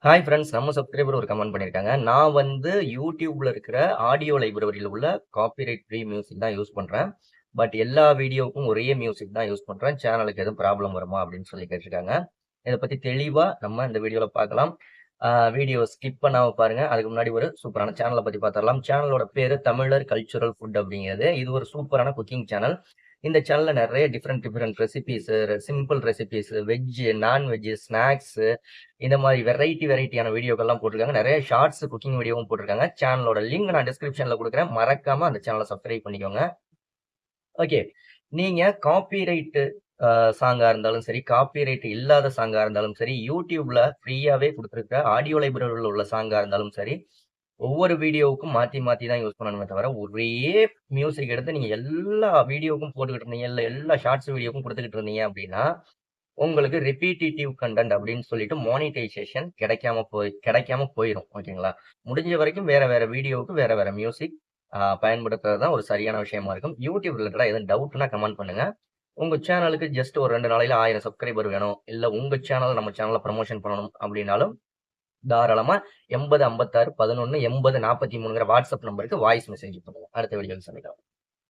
Hi friends, நம்ம subscriber ஒரு comment பண்ணியிருக்காங்க. நான் வந்து YouTubeல இருக்கிற ஆடியோ லைப்ரரியில உள்ள காப்பிரைட் ஃப்ரீ மியூசிக் தான் யூஸ் பண்றேன். பட் எல்லா வீடியோவுக்கும் ஒரே மியூசிக் தான் யூஸ் பண்றேன். சேனலுக்கு எதுவும் ப்ராப்ளம் வருமா அப்படின்னு சொல்லி கேட்டிருக்காங்க. இத பத்தி தெளிவா நம்ம இந்த வீடியோல பார்க்கலாம். வீடியோ ஸ்கிப் பண்ணாம பாருங்க. அதுக்கு முன்னாடி ஒரு சூப்பரான சேனல பத்தி பார்த்துரலாம். சேனலோட பேரு தமிழர் கல்ச்சுரல் ஃபுட் அப்படிங்கிறது. இது ஒரு சூப்பரான குக்கிங் சேனல். இந்த சேனல்ல நெறைய different different recipes, simple recipes, veg, non veg, snacks இந்த மாதிரி வெரைட்டியான வீடியோக்கள்லாம் போட்டிருக்காங்க. நிறைய ஷார்ட்ஸ் குக்கிங் வீடியோவும் போட்டிருக்காங்க. சேனலோட லிங்க் நான் டிஸ்கிரிப்ஷன்ல குடுக்குறேன். மறக்காம அந்த சேனல சப்ஸ்கிரைப் பண்ணிக்கோங்க. ஓகே. நீங்க காப்பிரைட் சாங்கா இருந்தாலும் சரி, காப்பிரைட் இல்லாத சாங்கா இருந்தாலும் சரி, YouTubeல ஃப்ரீயாவே குடுத்திருக்கிற ஆடியோ லைப்ரரில உள்ள சாங்கா இருந்தாலும் சரி, ஒவ்வொரு வீடியோவுக்கும் மாத்தி மாத்தி தான் யூஸ் பண்ணணுமே தவிர, ஒரே மியூசிக் எடுத்து நீங்க எல்லா வீடியோவுக்கும் போட்டுக்கிட்டு இருந்தீங்க, இல்ல எல்லா ஷார்ட்ஸ் வீடியோவுக்கும் குடுத்துக்கிட்டு இருந்தீங்க அப்படின்னா, உங்களுக்கு ரிப்பீட்டிட்டிவ் கன்டென்ட் அப்படின்னு சொல்லிட்டு மானிட்டைசேஷன் கிடைக்காம போயிரும். ஓகேங்களா? முடிஞ்ச வரைக்கும் வேற வேற வீடியோவுக்கு வேற வேற மியூசிக் பயன்படுத்துறது தான் ஒரு சரியான விஷயமா இருக்கும். YouTube ரிலேட்டடா எதுவும் டவுட்னா கமெண்ட் பண்ணுங்க. உங்க சேனலுக்கு ஜஸ்ட் ஒரு 2 நாளையில 1000 சப்ஸ்கிரைபர் வேணும். இல்ல உங்க சேனல் நம்ம சேனல ப்ரமோஷன் பண்ணணும் அப்படின்னாலும், தாராளமா 80 56 11 80 43ங்கிற வாட்ஸ்அப் நம்பருக்கு வாய்ஸ் மெசேஜ் பண்ணுங்க. அடுத்த வீடியோல சந்திக்கலாம்.